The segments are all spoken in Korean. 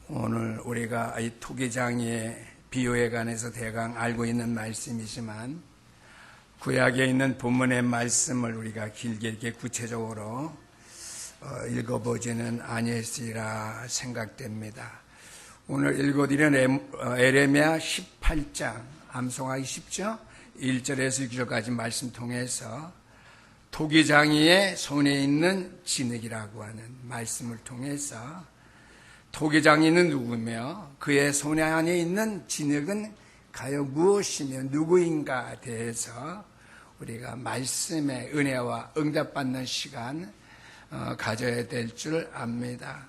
오늘 우리가 이 토기장의 비유에 관해서 대강 알고 있는 말씀이지만 구약에 있는 본문의 말씀을 우리가 길게 이렇게 구체적으로 읽어보지는 아니했으리라 생각됩니다. 오늘 읽어드리는 에레미야 18장, 암송하기 쉽죠? 1절에서 6절까지 말씀 통해서 토기장이의 손에 있는 진흙이라고 하는 말씀을 통해서 토기장이는 누구며 그의 손 안에 있는 진흙은 과연 무엇이며 누구인가에 대해서 우리가 말씀의 은혜와 응답받는 시간 가져야 될 줄 압니다.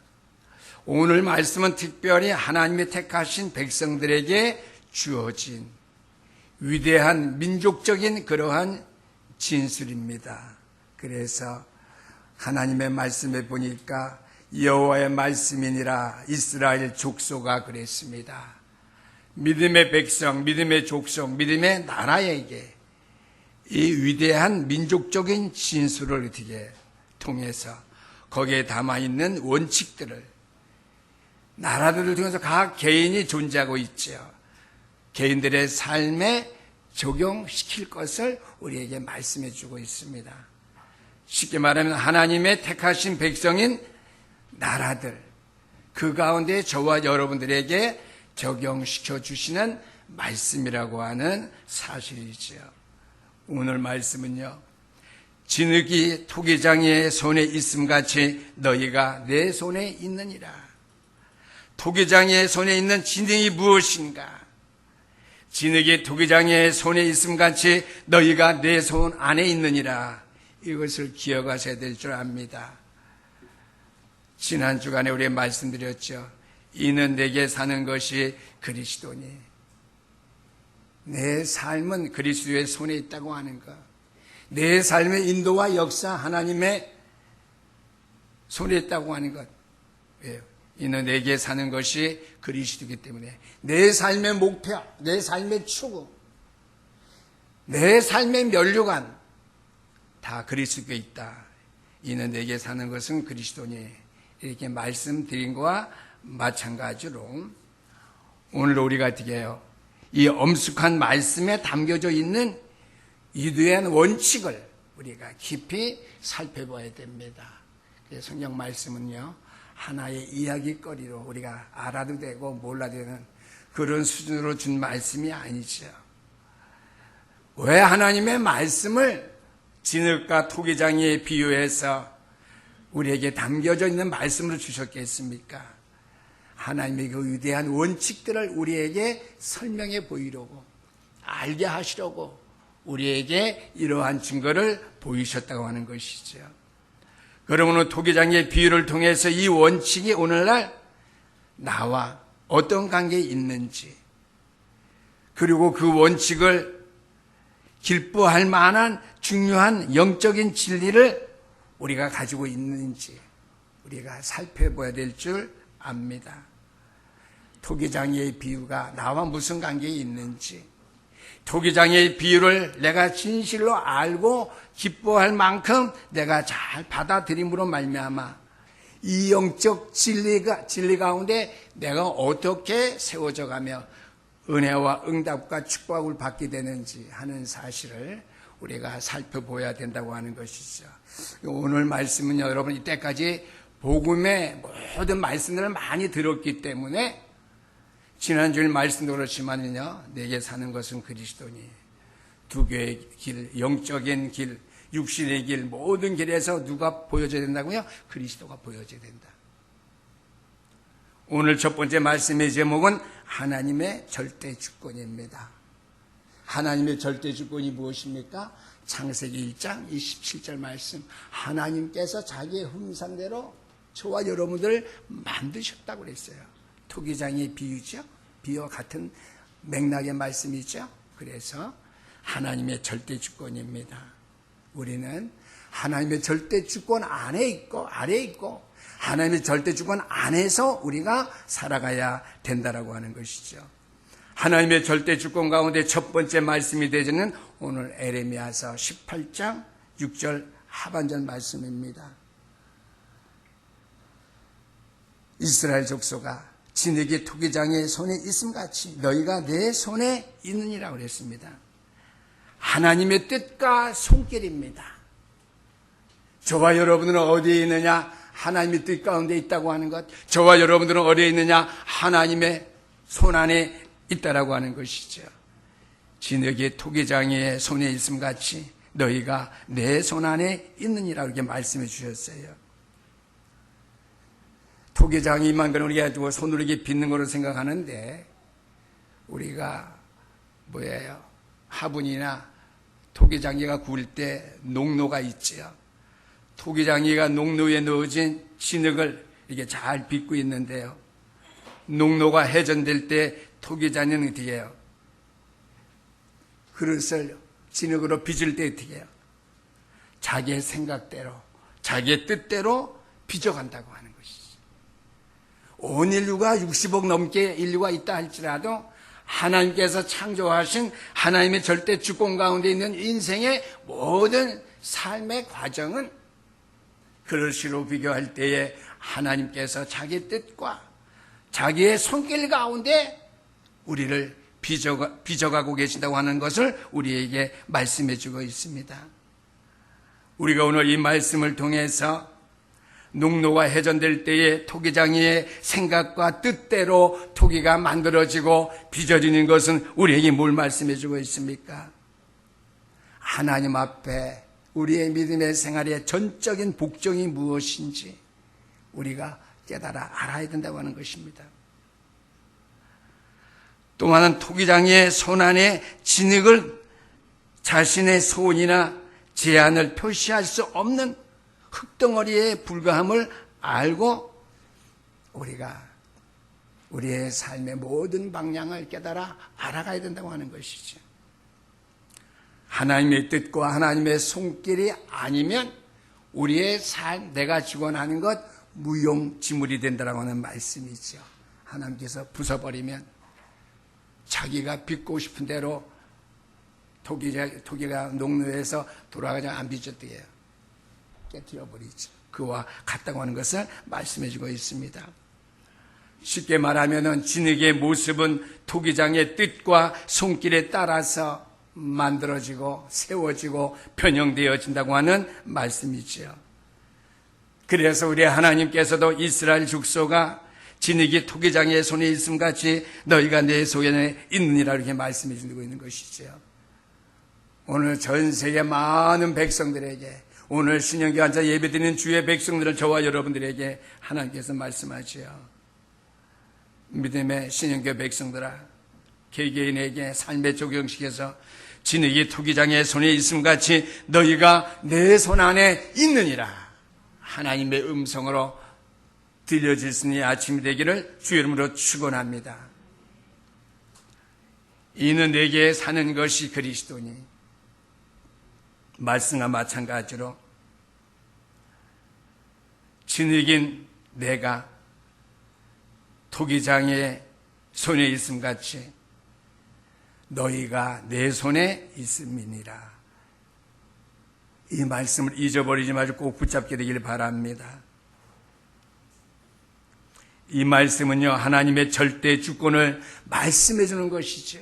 오늘 말씀은 특별히 하나님이 택하신 백성들에게 주어진 위대한 민족적인 그러한 진술입니다. 그래서 하나님의 말씀에 보니까 여호와의 말씀이니라 이스라엘 족속아 그랬습니다. 믿음의 백성, 믿음의 족속, 믿음의 나라에게 이 위대한 민족적인 진술을 어떻게 통해서 거기에 담아있는 원칙들을 나라들을 통해서 각 개인이 존재하고 있죠. 개인들의 삶에 적용시킬 것을 우리에게 말씀해 주고 있습니다. 쉽게 말하면 하나님의 택하신 백성인 나라들, 그 가운데 저와 여러분들에게 적용시켜 주시는 말씀이라고 하는 사실이지요. 오늘 말씀은요, 진흙이 토기장이의 손에 있음같이 너희가 내 손에 있느니라. 토기장이의 손에 있는 진흙이 무엇인가? 진흙이 토기장이의 손에 있음같이 너희가 내 손 안에 있느니라. 이것을 기억하셔야 될 줄 압니다. 지난 주간에 우리 말씀드렸죠. 이는 내게 사는 것이 그리스도니. 내 삶은 그리스도의 손에 있다고 하는 것. 내 삶의 인도와 역사 하나님의 손에 있다고 하는 것. 왜요? 이는 내게 사는 것이 그리스도이기 때문에 내 삶의 목표, 내 삶의 추구, 내 삶의 면류관 다 그리스도에 있다. 이는 내게 사는 것은 그리스도니. 이렇게 말씀드린 것과 마찬가지로 오늘 우리가 어떻게 해요? 이 엄숙한 말씀에 담겨져 있는 위대한 원칙을 우리가 깊이 살펴봐야 됩니다. 그래서 성경 말씀은요, 하나의 이야기거리로 우리가 알아도 되고 몰라도 되는 그런 수준으로 준 말씀이 아니죠. 왜 하나님의 말씀을 진흙과 토기장이에 비유해서 우리에게 담겨져 있는 말씀을 주셨겠습니까? 하나님의 그 위대한 원칙들을 우리에게 설명해 보이려고, 알게 하시려고 우리에게 이러한 증거를 보이셨다고 하는 것이죠. 그러므로 토기장의 비유를 통해서 이 원칙이 오늘날 나와 어떤 관계에 있는지, 그리고 그 원칙을 기뻐할 만한 중요한 영적인 진리를 우리가 가지고 있는지 우리가 살펴봐야 될 줄 압니다. 토기장의 비유가 나와 무슨 관계에 있는지, 토기장의 비유를 내가 진실로 알고 기뻐할 만큼 내가 잘 받아들임으로 말미암아 이 영적 진리 가운데 내가 어떻게 세워져 가며 은혜와 응답과 축복을 받게 되는지 하는 사실을 우리가 살펴봐야 된다고 하는 것이죠. 오늘 말씀은 여러분 이때까지 복음의 모든 말씀들을 많이 들었기 때문에 지난주일 말씀도 그렇지만요, 내게 사는 것은 그리스도니. 두 개의 길, 영적인 길, 육신의 길, 모든 길에서 누가 보여져야 된다고요? 그리스도가 보여져야 된다. 오늘 첫 번째 말씀의 제목은 하나님의 절대 주권입니다. 하나님의 절대 주권이 무엇입니까? 창세기 1장 27절 말씀. 하나님께서 자기의 형상대로 저와 여러분들을 만드셨다고 그랬어요. 토기장의 비유죠. 비유와 같은 맥락의 말씀이죠. 그래서 하나님의 절대 주권입니다. 우리는 하나님의 절대 주권 안에 있고 아래에 있고 하나님의 절대 주권 안에서 우리가 살아가야 된다라고 하는 것이죠. 하나님의 절대 주권 가운데 첫 번째 말씀이 되지는 오늘 에레미야서 18장 6절 하반절 말씀입니다. 이스라엘 족속아 진흙이 토기장의 손에 있음같이 너희가 내 손에 있느니라고 그랬습니다. 하나님의 뜻과 손길입니다. 저와 여러분들은 어디에 있느냐? 하나님의 뜻 가운데 있다고 하는 것. 저와 여러분들은 어디에 있느냐? 하나님의 손 안에 있다라고 하는 것이죠. 진흙이 토기장의 손에 있음같이 너희가 내 손 안에 있느니라고 이렇게 말씀해 주셨어요. 토기장이 임한 건 우리가 가지고 손으로 이렇게 빚는 거로 생각하는데, 우리가 화분이나 토기장이가 구울 때 농로가 있지요. 토기장이가 농로에 넣어진 진흙을 이렇게 잘 빚고 있는데요. 농로가 해전될 때 토기장이는 어떻게 해요? 그릇을 진흙으로 빚을 때 어떻게 해요? 자기의 생각대로, 자기의 뜻대로 빚어간다고 하는 것이죠. 온 인류가 60억 넘게 인류가 있다 할지라도 하나님께서 창조하신 하나님의 절대 주권 가운데 있는 인생의 모든 삶의 과정은 그릇으로 비교할 때에 하나님께서 자기 뜻과 자기의 손길 가운데 우리를 빚어가고 계신다고 하는 것을 우리에게 말씀해 주고 있습니다. 우리가 오늘 이 말씀을 통해서 농로가 해전될 때에 토기장이의 생각과 뜻대로 토기가 만들어지고 빚어지는 것은 우리에게 뭘 말씀해 주고 있습니까? 하나님 앞에 우리의 믿음의 생활의 전적인 복종이 무엇인지 우리가 깨달아 알아야 된다고 하는 것입니다. 또 많은 토기장의 손 안에 진흙을 자신의 소원이나 제한을 표시할 수 없는 흙덩어리에 불과함을 알고 우리가 우리의 삶의 모든 방향을 깨달아 알아가야 된다고 하는 것이죠. 하나님의 뜻과 하나님의 손길이 아니면 우리의 삶, 내가 직원하는 것 무용지물이 된다고 하는 말씀이죠. 하나님께서 부숴버리면 자기가 빚고 싶은 대로 토기가 농로에서 돌아가지 안 빚었대요. 깨뜨려버리죠. 그와 같다고 하는 것을 말씀해 주고 있습니다. 쉽게 말하면 진흙의 모습은 토기장의 뜻과 손길에 따라서 만들어지고 세워지고 변형되어진다고 하는 말씀이지요. 그래서 우리 하나님께서도 이스라엘 족속가 진흙이 토기장의 손에 있음같이 너희가 내 손에 있느니라 이렇게 말씀해 주고 있는 것이지요. 오늘 전 세계 많은 백성들에게, 오늘 신령기 앉아 예배드리는 주의 백성들은 저와 여러분들에게 하나님께서 말씀하지요. 믿음의 신령교 백성들아, 개개인에게 삶에 적용시켜서 진흙이 토기장의 손에 있음같이 너희가 내 손 안에 있느니라 하나님의 음성으로 들려질 수 있는 아침이 되기를 주의 이름으로 축원합니다. 이는 내게 사는 것이 그리스도니, 말씀과 마찬가지로 진흙인 내가 토기장의 손에 있음같이 너희가 내 손에 있음이니라. 이 말씀을 잊어버리지 말고 꼭 붙잡게 되기를 바랍니다. 이 말씀은요, 하나님의 절대 주권을 말씀해 주는 것이죠.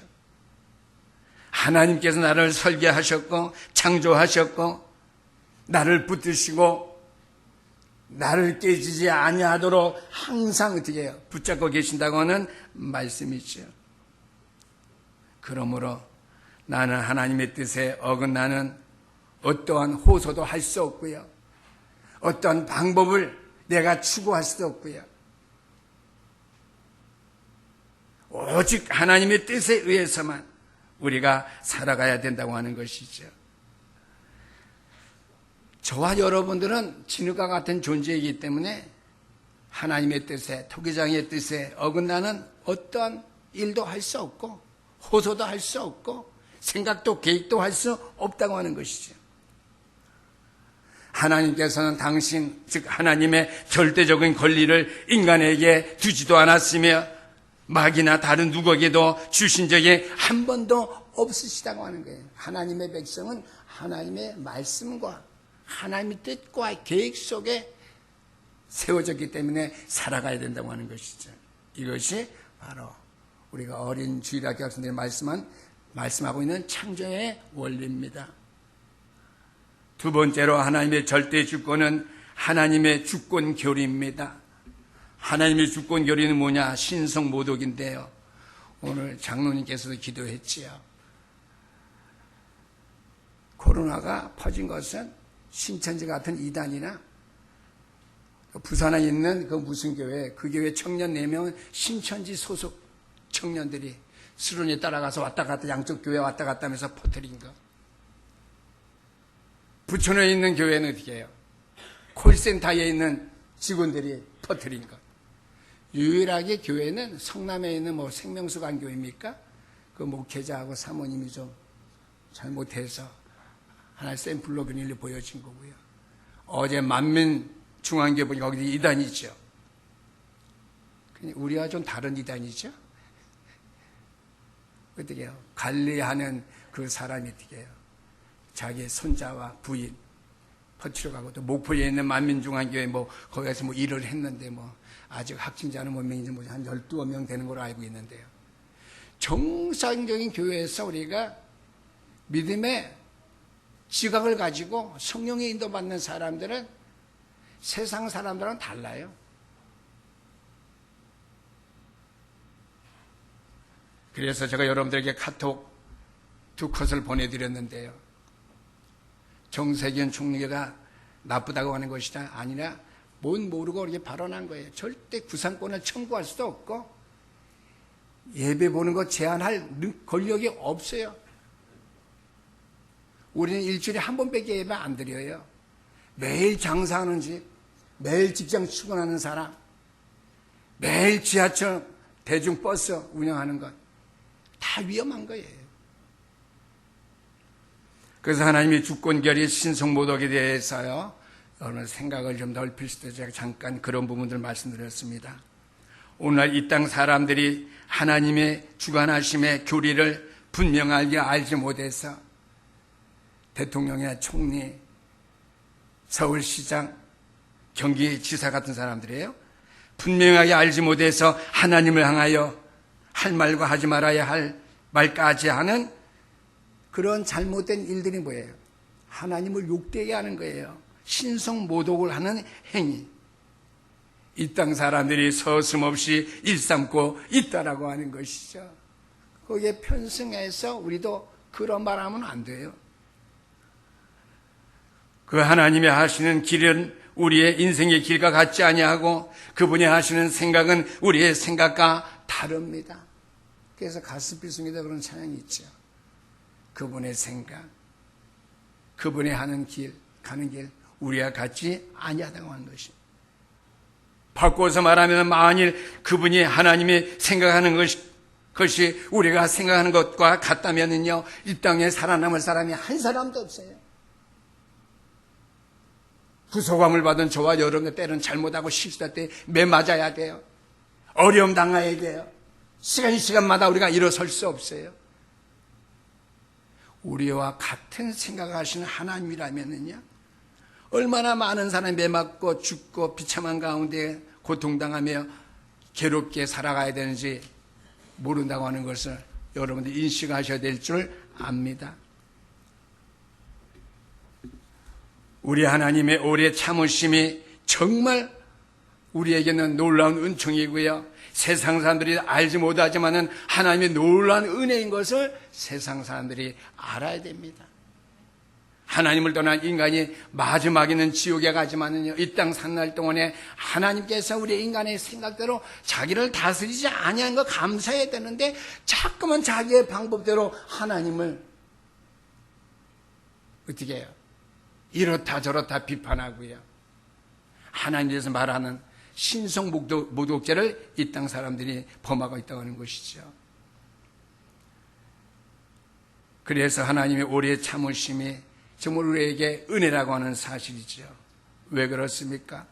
하나님께서 나를 설계하셨고 창조하셨고 나를 붙드시고 나를 깨지지 아니하도록 항상 어떻게 해요? 붙잡고 계신다고 하는 말씀이죠. 그러므로 나는 하나님의 뜻에 어긋나는 어떠한 호소도 할 수 없고요. 어떠한 방법을 내가 추구할 수도 없고요. 오직 하나님의 뜻에 의해서만 우리가 살아가야 된다고 하는 것이죠. 저와 여러분들은 진흙과 같은 존재이기 때문에 하나님의 뜻에, 토기장의 뜻에 어긋나는 어떤 일도 할 수 없고 호소도 할 수 없고 생각도 계획도 할 수 없다고 하는 것이죠. 하나님께서는 당신, 즉 하나님의 절대적인 권리를 인간에게 두지도 않았으며 마귀나 다른 누구에게도 주신 적이 한 번도 없으시다고 하는 거예요. 하나님의 백성은 하나님의 말씀과 하나님의 뜻과 계획 속에 세워졌기 때문에 살아가야 된다고 하는 것이죠. 이것이 바로 우리가 어린 주일학교 학생들이 말씀하고 있는 창조의 원리입니다. 두 번째로 하나님의 절대 주권은 하나님의 주권 교리입니다. 하나님의 주권 교리는 뭐냐? 신성모독인데요. 오늘 장로님께서도 기도했지요. 코로나가 퍼진 것은 신천지 같은 이단이나 부산에 있는 그 무슨 교회, 그 교회 청년 4명은 신천지 소속 청년들이 수련회 따라가서 왔다 갔다 양쪽 교회 왔다 갔다 하면서 퍼뜨린 거. 부천에 있는 교회는 어떻게 해요? 콜센터에 있는 직원들이 퍼뜨린 것. 유일하게 교회는 성남에 있는 뭐 생명수강교회입니까? 그 목회자하고 사모님이 좀 잘못해서 하나의 샘플로 그닐로 보여진 거고요. 어제 만민중앙교회 보니까 거기 이단이죠. 우리와 좀 다른 이단이죠. 어떻게 해요? 관리하는 그 사람이 어떻게 해요? 자기 손자와 부인 퍼치러 가고 또 목포에 있는 만민중앙교회 뭐 거기서 뭐 일을 했는데 뭐 아직 확진자는 몇 명인지 뭐 한 12명 되는 걸로 알고 있는데요. 정상적인 교회에서 우리가 믿음의 지각을 가지고 성령의 인도받는 사람들은 세상 사람들은 달라요. 그래서 제가 여러분들에게 카톡 2컷을 보내드렸는데요. 정세균 총리가 나쁘다고 하는 것이 아니라 뭔 모르고 이렇게 발언한 거예요. 절대 구상권을 청구할 수도 없고 예배 보는 거 제한할 권력이 없어요. 우리는 일주일에 한 번밖에 예배 안 드려요. 매일 장사하는 집, 매일 직장 출근하는 사람, 매일 지하철, 대중버스 운영하는 것 다 위험한 거예요. 그래서 하나님의 주권결의 신성모독에 대해서요, 오늘 생각을 좀 넓힐 수 있도록 제가 잠깐 그런 부분들 말씀드렸습니다. 오늘 이 땅 사람들이 하나님의 주관하심의 교리를 분명하게 알지 못해서 대통령이나 총리, 서울시장, 경기지사 같은 사람들이에요. 분명하게 알지 못해서 하나님을 향하여 할 말과 하지 말아야 할 말까지 하는 그런 잘못된 일들이 뭐예요? 하나님을 욕되게 하는 거예요. 신성모독을 하는 행위. 이 땅 사람들이 서슴없이 일삼고 있다라고 하는 것이죠. 거기에 편승해서 우리도 그런 말 하면 안 돼요. 그 하나님이 하시는 길은 우리의 인생의 길과 같지 아니하고 그분이 하시는 생각은 우리의 생각과 다릅니다. 그래서 가스필승이다 그런 찬양이 있죠. 그분의 생각, 그분이 하는 길, 가는 길 우리와 같지 아니하다고 하는 것입니다. 바꿔서 말하면 만일 그분이 하나님이 생각하는 것이 우리가 생각하는 것과 같다면요, 이 땅에 살아남을 사람이 한 사람도 없어요. 구속함을 받은 저와 여러분들 때는 잘못하고 실수할 때 매 맞아야 돼요. 어려움 당해야 돼요. 시간마다 우리가 일어설 수 없어요. 우리와 같은 생각하시는 하나님이라면요, 얼마나 많은 사람이 매 맞고 죽고 비참한 가운데 고통당하며 괴롭게 살아가야 되는지 모른다고 하는 것을 여러분들 인식하셔야 될 줄 압니다. 우리 하나님의 오래 참으심이 정말 우리에게는 놀라운 은총이고요. 세상 사람들이 알지 못하지만은 하나님의 놀라운 은혜인 것을 세상 사람들이 알아야 됩니다. 하나님을 떠난 인간이 마지막에는 지옥에 가지만은요, 이 땅 산 날 동안에 하나님께서 우리 인간의 생각대로 자기를 다스리지 아니한 거 감사해야 되는데 자꾸만 자기의 방법대로 하나님을 어떻게 해요? 이렇다 저렇다 비판하고요. 하나님께서 말하는 신성모독죄를 이 땅 사람들이 범하고 있다고 하는 것이죠. 그래서 하나님의 오래 참으심이 정말 우리에게 은혜라고 하는 사실이죠. 왜 그렇습니까?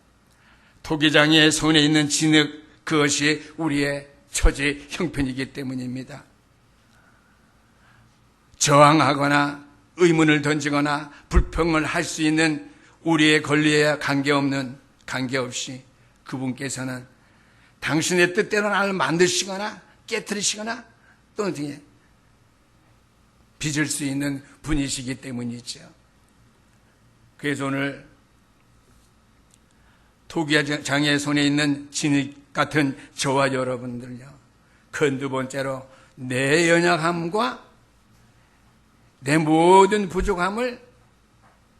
토기장이의 손에 있는 진흙, 그것이 우리의 처지 형편이기 때문입니다. 저항하거나 의문을 던지거나 불평을 할 수 있는 우리의 권리에 관계없이 그분께서는 당신의 뜻대로 나를 만드시거나 깨뜨리시거나 또 어떻게 빚을 수 있는 분이시기 때문이죠. 그래서 오늘 토기장의 손에 있는 진흙 같은 저와 여러분들요, 그 두 번째로 내 연약함과 내 모든 부족함을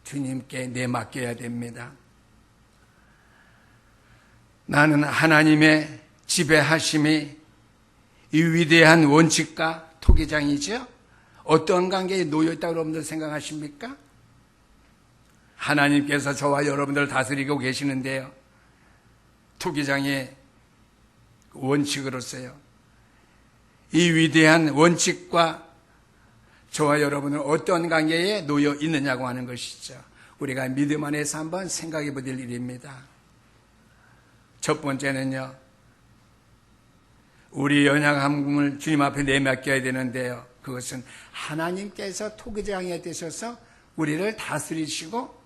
주님께 내맡겨야 됩니다. 나는 하나님의 지배하심이 이 위대한 원칙과 토기장이죠. 어떤 관계에 놓여있다고 여러분들 생각하십니까? 하나님께서 저와 여러분들을 다스리고 계시는데요, 토기장의 원칙으로서요, 이 위대한 원칙과 저와 여러분은 어떤 관계에 놓여 있느냐고 하는 것이죠. 우리가 믿음 안에서 한번 생각해 볼 일입니다. 첫 번째는요, 우리 연약함을 주님 앞에 내맡겨야 되는데요, 그것은 하나님께서 토기장이 되셔서 우리를 다스리시고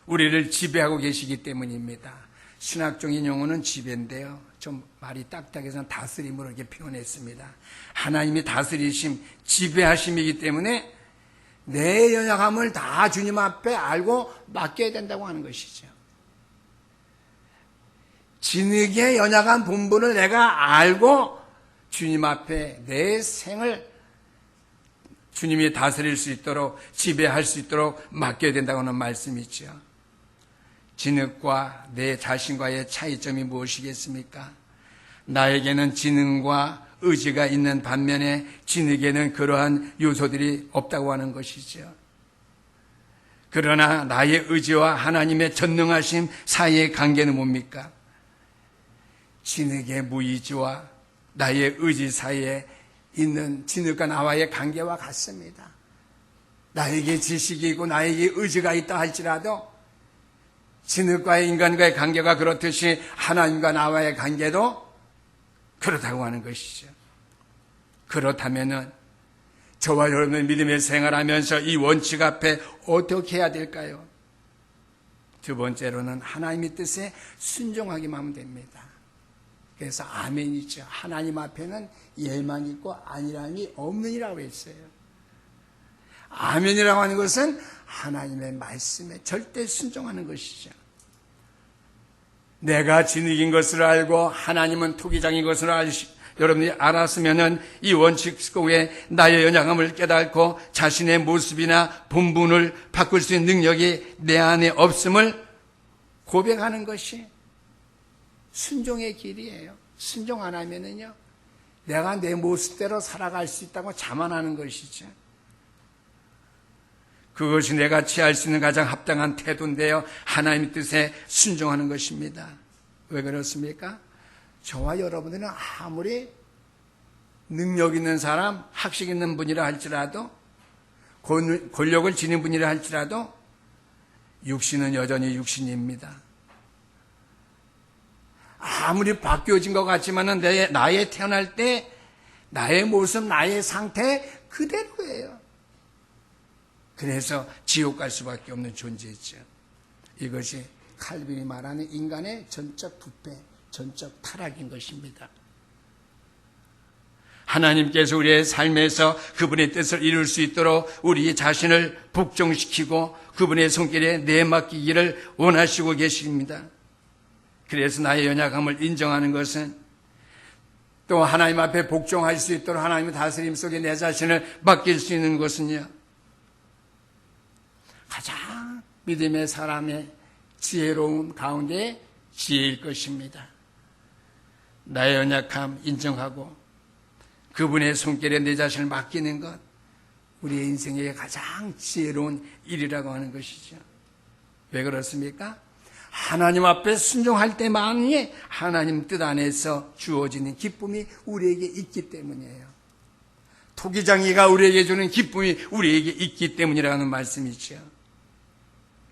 우리를 지배하고 계시기 때문입니다. 신학적인 용어는 지배인데요, 좀 말이 딱딱해서 다스림으로 이렇게 표현했습니다. 하나님이 다스리심, 지배하심이기 때문에 내 연약함을 다 주님 앞에 알고 맡겨야 된다고 하는 것이죠. 진흙의 연약한 본분을 내가 알고 주님 앞에 내 생을 주님이 다스릴 수 있도록, 지배할 수 있도록 맡겨야 된다고 하는 말씀이죠. 진흙과 내 자신과의 차이점이 무엇이겠습니까? 나에게는 지능과 의지가 있는 반면에 진흙에는 그러한 요소들이 없다고 하는 것이죠. 그러나 나의 의지와 하나님의 전능하심 사이의 관계는 뭡니까? 진흙의 무의지와 나의 의지 사이에 있는 진흙과 나와의 관계와 같습니다. 나에게 지식이 있고 나에게 의지가 있다 할지라도 진흙과의 인간과의 관계가 그렇듯이 하나님과 나와의 관계도 그렇다고 하는 것이죠. 그렇다면은 저와 여러분의 믿음의 생활하면서 이 원칙 앞에 어떻게 해야 될까요? 두 번째로는 하나님의 뜻에 순종하기만 하면 됩니다. 그래서 아멘이죠. 하나님 앞에는 예만 있고 아니람이 없느니라고 했어요. 아멘이라고 하는 것은 하나님의 말씀에 절대 순종하는 것이죠. 내가 진흙인 것을 알고 하나님은 토기장인 것을 여러분이 알았으면은 이 원칙 속에 나의 연약함을 깨닫고 자신의 모습이나 본분을 바꿀 수 있는 능력이 내 안에 없음을 고백하는 것이 순종의 길이에요. 순종 안 하면은요, 내가 내 모습대로 살아갈 수 있다고 자만하는 것이죠. 그것이 내가 취할 수 있는 가장 합당한 태도인데요, 하나님의 뜻에 순종하는 것입니다. 왜 그렇습니까? 저와 여러분들은 아무리 능력 있는 사람, 학식 있는 분이라 할지라도, 권력을 지닌 분이라 할지라도 육신은 여전히 육신입니다. 아무리 바뀌어진 것 같지만은 나의 태어날 때 나의 모습, 나의 상태 그대로예요. 그래서 지옥 갈 수밖에 없는 존재죠. 이것이 칼빈이 말하는 인간의 전적 부패, 전적 타락인 것입니다. 하나님께서 우리의 삶에서 그분의 뜻을 이룰 수 있도록 우리 자신을 복종시키고 그분의 손길에 내맡기기를 원하시고 계십니다. 그래서 나의 연약함을 인정하는 것은, 또 하나님 앞에 복종할 수 있도록 하나님의 다스림 속에 내 자신을 맡길 수 있는 것은요, 가장 믿음의 사람의 지혜로운 가운데 지혜일 것입니다. 나의 연약함 인정하고 그분의 손길에 내 자신을 맡기는 것, 우리의 인생의 가장 지혜로운 일이라고 하는 것이죠. 왜 그렇습니까? 하나님 앞에 순종할 때만이 하나님 뜻 안에서 주어지는 기쁨이 우리에게 있기 때문이에요. 토기장이가 우리에게 주는 기쁨이 우리에게 있기 때문이라는 말씀이죠.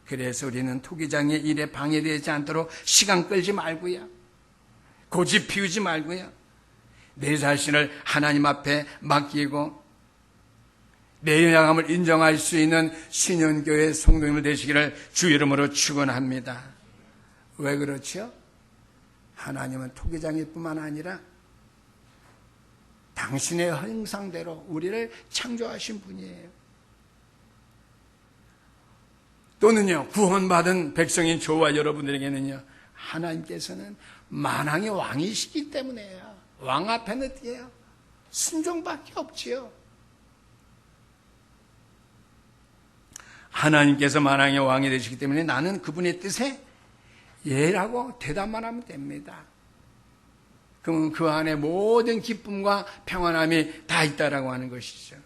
그래서 우리는 토기장의 일에 방해되지 않도록 시간 끌지 말고요, 고집 피우지 말고요, 내 자신을 하나님 앞에 맡기고 내 연약함을 인정할 수 있는 신현교회 성도님들 되시기를 주 이름으로 축원합니다. 왜 그렇죠? 하나님은 토기장일 뿐만 아니라 당신의 형상대로 우리를 창조하신 분이에요. 또는요, 구원받은 백성인 저와 여러분들에게는요, 하나님께서는 만왕의 왕이시기 때문에요. 왕 앞에는 어떻게 해요? 순종밖에 없지요. 하나님께서 만왕의 왕이 되시기 때문에 나는 그분의 뜻에 예라고 대답만 하면 됩니다. 그러면 그 안에 모든 기쁨과 평안함이 다 있다라고 하는 것이죠.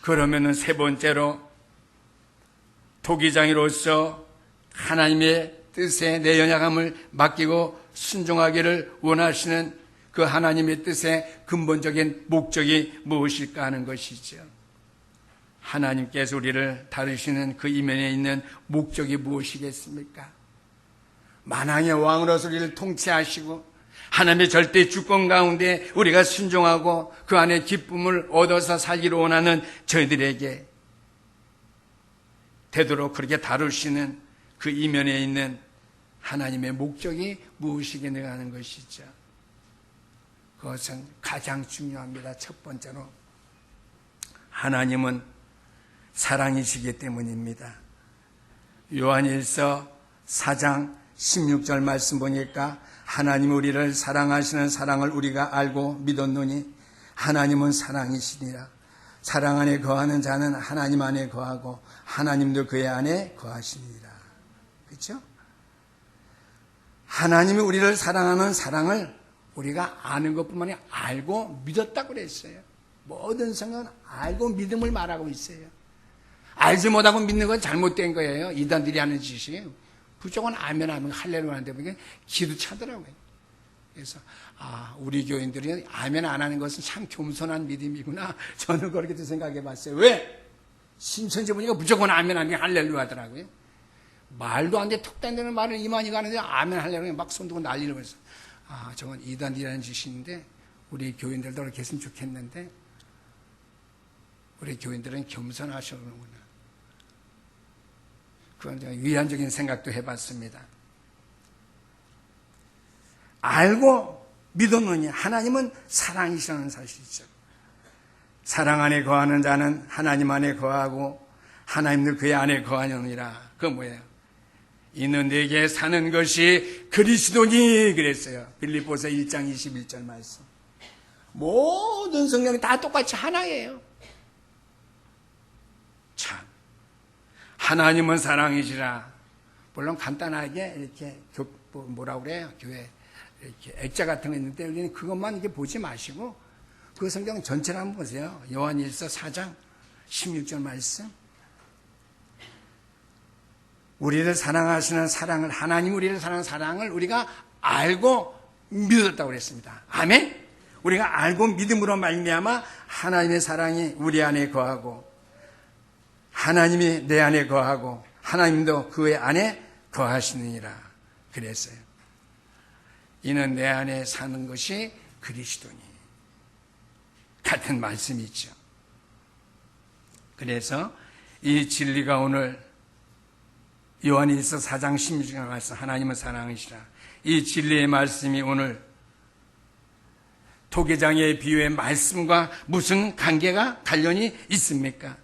그러면은 세 번째로 토기장이로서 하나님의 뜻에 내 연약함을 맡기고 순종하기를 원하시는 그 하나님의 뜻의 근본적인 목적이 무엇일까 하는 것이죠. 하나님께서 우리를 다루시는 그 이면에 있는 목적이 무엇이겠습니까? 만왕의 왕으로서 우리를 통치하시고 하나님의 절대 주권 가운데 우리가 순종하고 그 안에 기쁨을 얻어서 살기를 원하는 저희들에게 되도록 그렇게 다루시는 그 이면에 있는 하나님의 목적이 무엇이겠는가 하는 것이죠. 그것은 가장 중요합니다. 첫 번째로 하나님은 사랑이시기 때문입니다. 요한일서 4장 16절 말씀 보니까 하나님 우리를 사랑하시는 사랑을 우리가 알고 믿었노니 하나님은 사랑이시니라. 사랑 안에 거하는 자는 하나님 안에 거하고 하나님도 그의 안에 거하시니라. 그렇죠? 하나님이 우리를 사랑하는 사랑을 우리가 아는 것뿐만 아니라 알고 믿었다고 그랬어요. 모든 성경은 알고 믿음을 말하고 있어요. 알지 못하고 믿는 건 잘못된 거예요. 이단들이 하는 짓이에요. 무조건 아멘 하면 할렐루야 하는데 보니까 기도 차더라고요. 그래서 우리 교인들이 아멘 안 하는 것은 참 겸손한 믿음이구나. 저는 그렇게 생각해 봤어요. 왜? 신천지 보니까 무조건 아멘 하면 할렐루야 하더라고요. 말도 안 돼 톡 딴다는 말을 이만희 가는데 아멘 할렐루야 막 손들고 난리를 해서 저건 이단이라는 짓인데 우리 교인들도 그렇게 했으면 좋겠는데 우리 교인들은 겸손하시는구나. 그건 제가 위안적인 생각도 해봤습니다. 알고 믿었느니 하나님은 사랑이시라는 사실이죠. 사랑 안에 거하는 자는 하나님 안에 거하고 하나님도 그의 안에 거하느니라. 그건 뭐예요? 이는 내게 사는 것이 그리스도니 그랬어요. 빌립보서 1장 21절 말씀. 모든 성경이 다 똑같이 하나예요. 참, 하나님은 사랑이시라. 물론 간단하게 이렇게 뭐라고 그래요? 교회 이렇게 액자 같은 거 있는데 우리는 그것만 이렇게 보지 마시고 그 성경 전체를 한번 보세요. 요한일서 4장 16절 말씀. 우리를 사랑하시는 사랑을, 하나님 우리를 사랑하는 사랑을 우리가 알고 믿었다고 그랬습니다. 아멘? 우리가 알고 믿음으로 말미암아 하나님의 사랑이 우리 안에 거하고 하나님이 내 안에 거하고 하나님도 그의 안에 거하시느니라 그랬어요. 이는 내 안에 사는 것이 그리스도니 같은 말씀이죠. 그래서 이 진리가 오늘 요한일서 4장 16절 말씀 하나님은 사랑이시라. 이 진리의 말씀이 오늘 토기장의 비유의 말씀과 무슨 관계가 관련이 있습니까?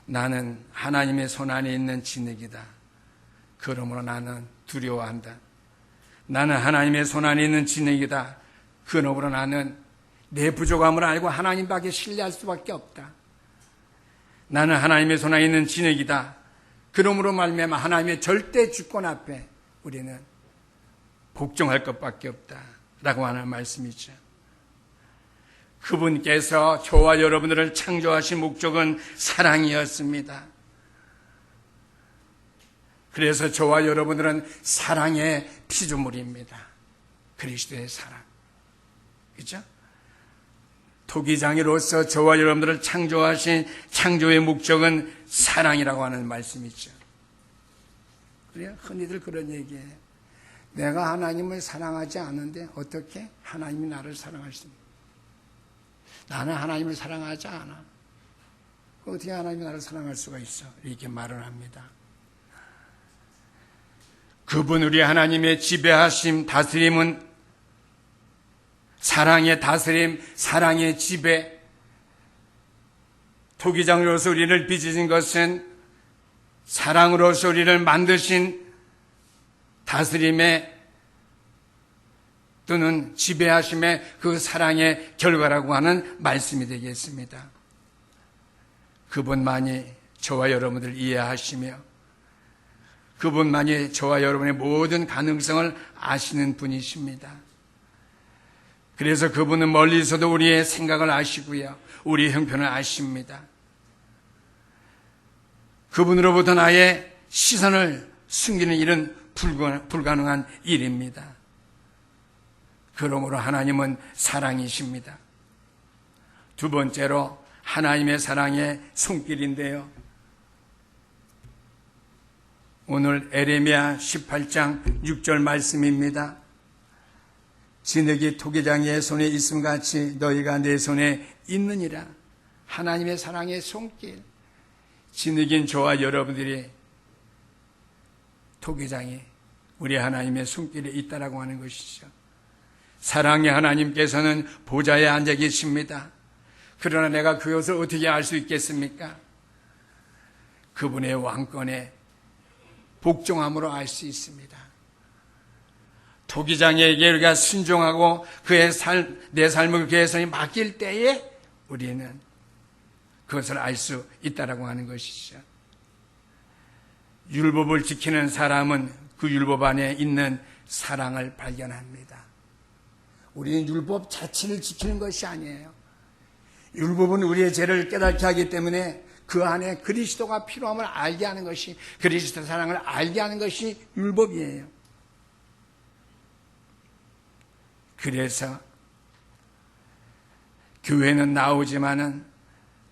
나는 하나님의 손 안에 있는 진흙이다. 그러므로 나는 두려워한다. 나는 하나님의 손 안에 있는 진흙이다. 그러므로 나는 내 부족함을 알고 하나님밖에 신뢰할 수밖에 없다. 나는 하나님의 손 안에 있는 진흙이다. 그러므로 말미암아 하나님의 절대 주권 앞에 우리는 복종할 것밖에 없다라고 하는 말씀이죠. 그분께서 저와 여러분들을 창조하신 목적은 사랑이었습니다. 그래서 저와 여러분들은 사랑의 피조물입니다. 그리스도의 사랑. 그렇죠? 토기장이로서 저와 여러분들을 창조하신 창조의 목적은 사랑이라고 하는 말씀이죠. 그래요? 흔히들 그런 얘기해요. 내가 하나님을 사랑하지 않는데 어떻게 하나님이 나를 사랑할 수 있습니까? 나는 하나님을 사랑하지 않아. 어떻게 하나님이 나를 사랑할 수가 있어? 이렇게 말을 합니다. 그분 우리 하나님의 지배하심, 다스림은 사랑의 다스림, 사랑의 지배. 토기장으로서 우리를 빚으신 것은 사랑으로서 우리를 만드신 다스림의 또는 지배하심의 그 사랑의 결과라고 하는 말씀이 되겠습니다. 그분만이 저와 여러분들 이해하시며 그분만이 저와 여러분의 모든 가능성을 아시는 분이십니다. 그래서 그분은 멀리서도 우리의 생각을 아시고요, 우리의 형편을 아십니다. 그분으로부터 나의 시선을 숨기는 일은 불가능한 일입니다. 그러므로 하나님은 사랑이십니다. 두 번째로 하나님의 사랑의 손길인데요, 오늘 에레미야 18장 6절 말씀입니다. 진흙이 토기장이의 손에 있음같이 너희가 내 손에 있느니라. 하나님의 사랑의 손길. 진흙인 저와 여러분들이 토기장이 우리 하나님의 손길에 있다라고 하는 것이죠. 사랑의 하나님께서는 보좌에 앉아 계십니다. 그러나 내가 그것을 어떻게 알 수 있겠습니까? 그분의 왕권에 복종함으로 알 수 있습니다. 토기장에게 우리가 순종하고 내 삶을 그의 손에 맡길 때에 우리는 그것을 알 수 있다라고 하는 것이죠. 율법을 지키는 사람은 그 율법 안에 있는 사랑을 발견합니다. 우리는 율법 자체를 지키는 것이 아니에요. 율법은 우리의 죄를 깨닫게 하기 때문에 그 안에 그리스도가 필요함을 알게 하는 것이, 그리스도 사랑을 알게 하는 것이 율법이에요. 그래서 교회는 나오지만은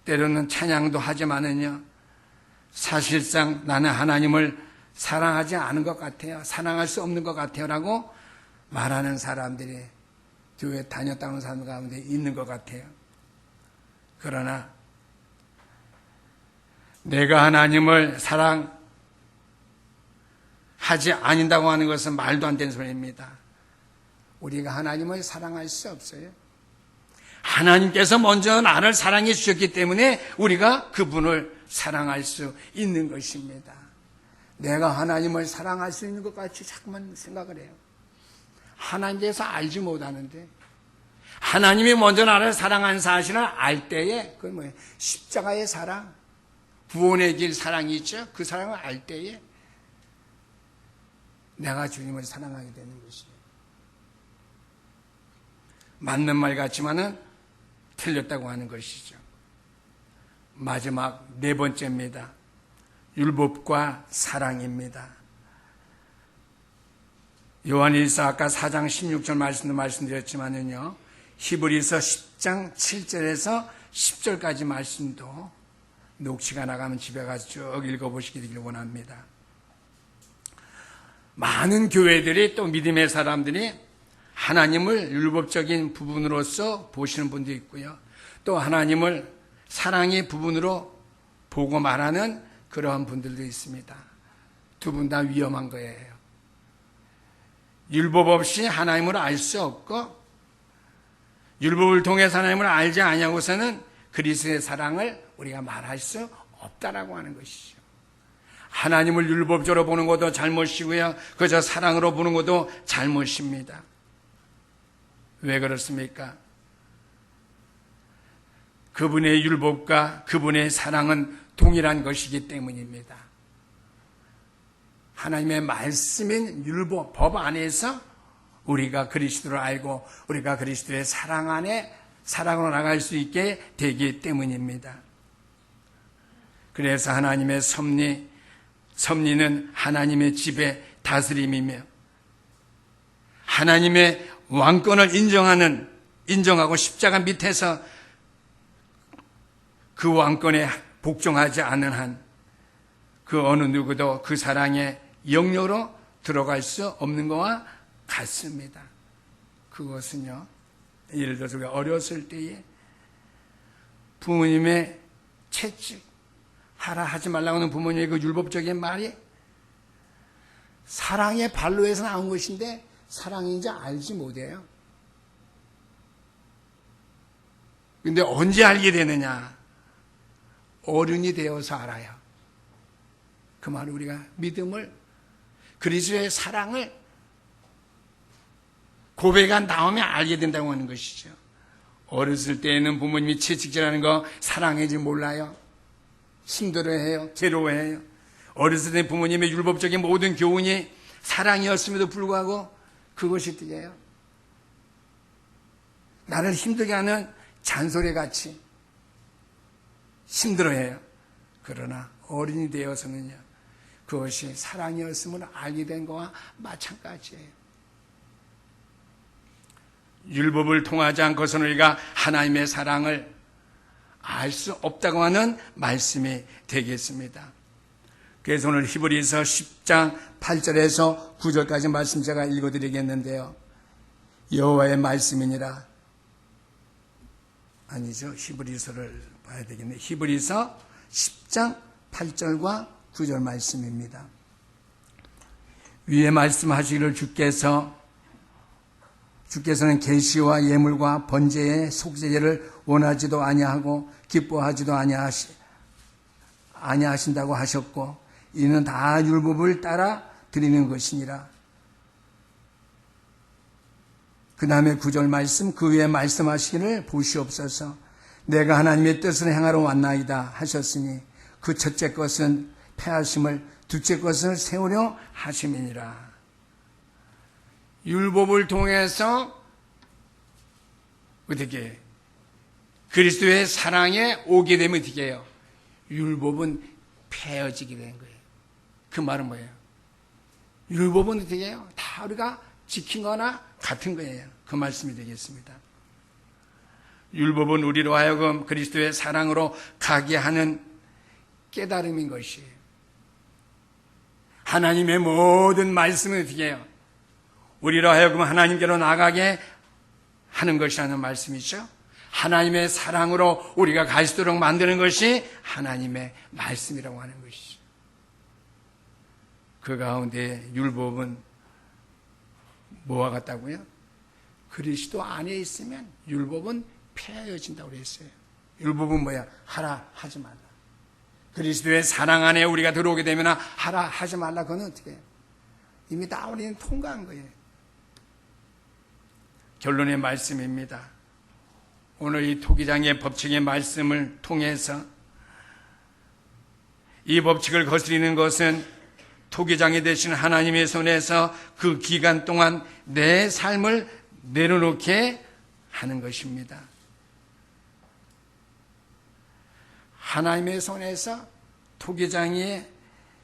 때로는 찬양도 하지만은요, 사실상 나는 하나님을 사랑하지 않은 것 같아요, 사랑할 수 없는 것 같아요 라고 말하는 사람들이 교회 다녔다 는 사람 가운데 있는 것 같아요. 그러나 내가 하나님을 사랑하지 않는다고 하는 것은 말도 안 되는 소리입니다. 우리가 하나님을 사랑할 수 없어요. 하나님께서 먼저 나를 사랑해 주셨기 때문에 우리가 그분을 사랑할 수 있는 것입니다. 내가 하나님을 사랑할 수 있는 것 같이 자꾸만 생각을 해요. 하나님께서 알지 못하는데, 하나님이 먼저 나를 사랑한 사실을 알 때에, 그건 뭐예요? 십자가의 사랑, 구원의 길 사랑이 있죠. 그 사랑을 알 때에 내가 주님을 사랑하게 되는 것이에요. 맞는 말 같지만은 틀렸다고 하는 것이죠. 마지막 네 번째입니다. 율법과 사랑입니다. 요한일서 아까 4장 16절 말씀도 말씀드렸지만은요, 히브리서 10장 7절에서 10절까지 말씀도 녹취가 나가면 집에 가서 쭉 읽어보시기를 원합니다. 많은 교회들이, 또 믿음의 사람들이 하나님을 율법적인 부분으로서 보시는 분도 있고요, 또 하나님을 사랑의 부분으로 보고 말하는 그러한 분들도 있습니다. 두 분 다 위험한 거예요. 율법 없이 하나님을 알 수 없고, 율법을 통해서 하나님을 알지 아니하고서는 그리스도의 사랑을 우리가 말할 수 없다라고 하는 것이죠. 하나님을 율법적으로 보는 것도 잘못이고요, 그저 사랑으로 보는 것도 잘못입니다. 왜 그렇습니까? 그분의 율법과 그분의 사랑은 동일한 것이기 때문입니다. 하나님의 말씀인 율법, 법 안에서 우리가 그리스도를 알고 우리가 그리스도의 사랑 안에 사랑으로 나갈 수 있게 되기 때문입니다. 그래서 하나님의 섭리는 하나님의 지배 다스림이며 하나님의 왕권을 인정하고 십자가 밑에서 그 왕권에 복종하지 않는 한 그 어느 누구도 그 사랑의 영역으로 들어갈 수 없는 것과 같습니다. 그것은요, 예를 들어서 우리가 어렸을 때에 부모님의 채찍, 하라 하지 말라고 하는 부모님의 그 율법적인 말이 사랑의 발로에서 나온 것인데 사랑인지 알지 못해요. 근데 언제 알게 되느냐? 어른이 되어서 알아요. 그 말 우리가 믿음을, 그리스도의 사랑을 고백한 다음에 알게 된다고 하는 것이죠. 어렸을 때에는 부모님이 채찍질하는 거 사랑인지 몰라요. 힘들어해요. 괴로워해요. 어렸을 때 부모님의 율법적인 모든 교훈이 사랑이었음에도 불구하고 그것이 어떻게 해요? 나를 힘들게 하는 잔소리 같이 힘들어해요. 그러나 어른이 되어서는요, 그것이 사랑이었음을 알게 된 거와 마찬가지예요. 율법을 통하지 않고서는 우리가 하나님의 사랑을 알 수 없다고 하는 말씀이 되겠습니다. 그래서 오늘 히브리서 10장 8절에서 9절까지 말씀 제가 읽어드리겠는데요. 여호와의 말씀이니라. 아니죠. 히브리서를 봐야 되겠네요. 히브리서 10장 8절과 9절 말씀입니다. 위에 말씀하시기를 주께서는 계시와 예물과 번제의 속죄제를 원하지도 아니하고 기뻐하지도 아니하신다고 하셨고 이는 다 율법을 따라 드리는 것이니라. 그 다음에 9절 말씀, 그 위에 말씀하시기를 보시옵소서. 내가 하나님의 뜻을 행하러 왔나이다 하셨으니 그 첫째 것은 패하심을, 둘째 것을 세우려 하심이니라. 율법을 통해서 어떻게 그리스도의 사랑에 오게 되면 어떻게 해요? 율법은 폐해지게 된 거예요. 그 말은 뭐예요? 율법은 어떻게 해요? 다 우리가 지킨 거나 같은 거예요. 그 말씀이 되겠습니다. 율법은 우리로 하여금 그리스도의 사랑으로 가게 하는 깨달음인 것이에요. 하나님의 모든 말씀은 어떻게 해요? 우리로 하여금 하나님께로 나가게 하는 것이라는 말씀이죠. 하나님의 사랑으로 우리가 갈 수 있도록 만드는 것이 하나님의 말씀이라고 하는 것이죠. 그 가운데 율법은 뭐와 같다고요? 그리스도 안에 있으면 율법은 폐하여진다고 그랬어요. 율법은 뭐야? 하라 하지 말라. 그리스도의 사랑 안에 우리가 들어오게 되면 하라 하지 말라. 그건 어떻게 해요? 이미 다 우리는 통과한 거예요. 결론의 말씀입니다. 오늘 이 토기장의 법칙의 말씀을 통해서 이 법칙을 거스리는 것은 토기장이 되신 하나님의 손에서 그 기간 동안 내 삶을 내려놓게 하는 것입니다. 하나님의 손에서 토기장이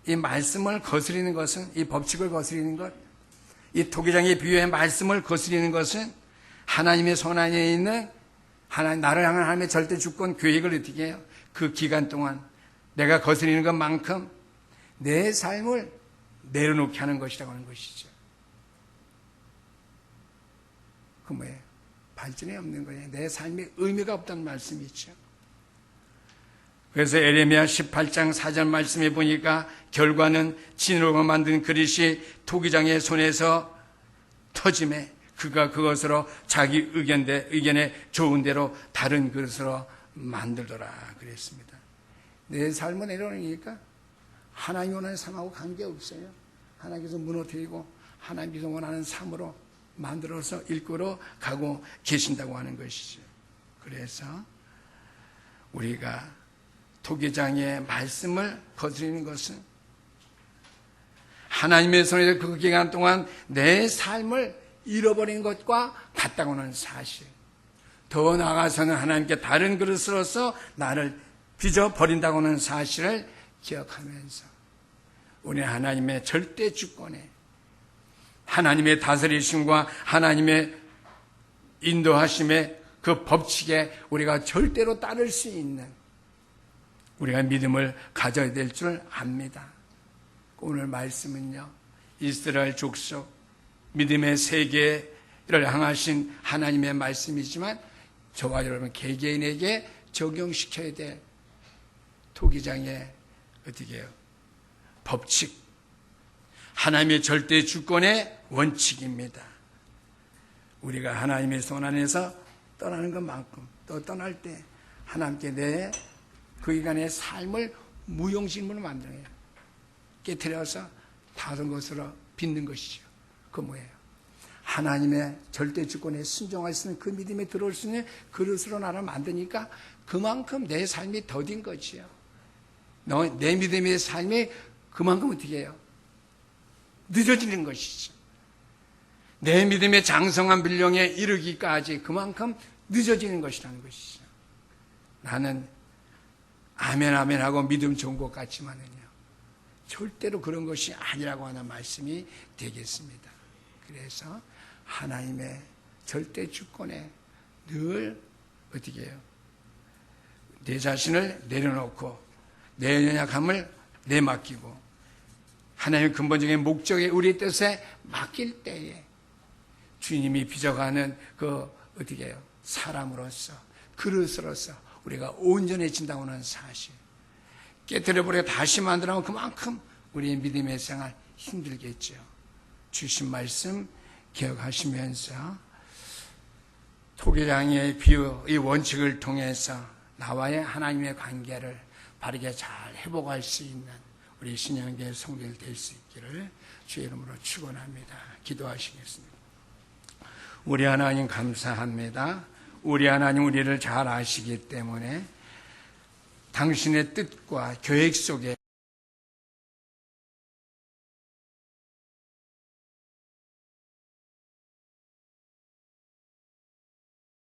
이 말씀을 거스리는 것은, 이 법칙을 거스리는 것, 이 토기장의 비유의 말씀을 거스리는 것은 하나님의 손 안에 있는 나를 향한 하나님의 절대 주권 계획을 어떻게 해요? 그 기간 동안 내가 거스리는 것만큼 내 삶을 내려놓게 하는 것이라고 하는 것이죠. 그 뭐예요? 발전이 없는 거예요. 내 삶에 의미가 없다는 말씀이죠. 그래서 에레미야 18장 4절 말씀에 보니까 결과는 진으로 만든 그릇이 토기장의 손에서 터짐에 그가 그것으로 자기 의견에 좋은 대로 다른 그릇으로 만들더라 그랬습니다. 내 삶을 내려놓으니까 하나님이 원하는 삶하고 관계없어요. 하나님께서 무너뜨리고 하나님께서 원하는 삶으로 만들어서 이끌어 가고 계신다고 하는 것이죠. 그래서 우리가 토기장의 말씀을 거스리는 것은 하나님의 손에서 그 기간 동안 내 삶을 잃어버린 것과 같다고 하는 사실. 더 나아가서는 하나님께 다른 그릇으로서 나를 빚어버린다고 하는 사실을 기억하면서 우리 하나님의 절대 주권에, 하나님의 다스리심과 하나님의 인도하심의 그 법칙에 우리가 절대로 따를 수 있는 우리가 믿음을 가져야 될 줄 압니다. 오늘 말씀은요, 이스라엘 족속 믿음의 세계를 향하신 하나님의 말씀이지만 저와 여러분 개개인에게 적용시켜야 될 토기장의 어떻게 해요? 법칙, 하나님의 절대 주권의 원칙입니다. 우리가 하나님의 손 안에서 떠나는 것만큼 또 떠날 때 하나님께 내 그 기간의 삶을 무용실문을 만들어요. 깨트려서 다른 것으로 빚는 것이죠. 그 뭐예요? 하나님의 절대 주권에 순종할 수 있는 그 믿음에 들어올 수 있는 그릇으로 나를 만드니까 그만큼 내 삶이 더딘 것이요. 내 믿음의 삶이 그만큼 어떻게 해요? 늦어지는 것이죠. 내 믿음의 장성한 분량에 이르기까지 그만큼 늦어지는 것이라는 것이죠. 나는 아멘 아멘 하고 믿음 좋은 것 같지만은요, 절대로 그런 것이 아니라고 하는 말씀이 되겠습니다. 그래서 하나님의 절대 주권에 늘 어떻게 해요? 내 자신을 내려놓고 내 연약함을 내맡기고 하나님의 근본적인 목적에 우리 뜻에 맡길 때에 주님이 빚어가는 그 어떻게 해요? 사람으로서 그릇으로서 우리가 온전해진다고 하는 사실, 깨트려버려 다시 만들어면 그만큼 우리의 믿음의 생활 힘들겠죠. 주신 말씀 기억하시면서 토기장의 비유, 이 원칙을 통해서 나와의 하나님의 관계를 바르게 잘 회복할 수 있는 우리 신앙계 성도들 될 수 있기를 주의 이름으로 축원합니다. 기도하시겠습니다. 우리 하나님 감사합니다. 우리 하나님 우리를 잘 아시기 때문에 당신의 뜻과 계획 속에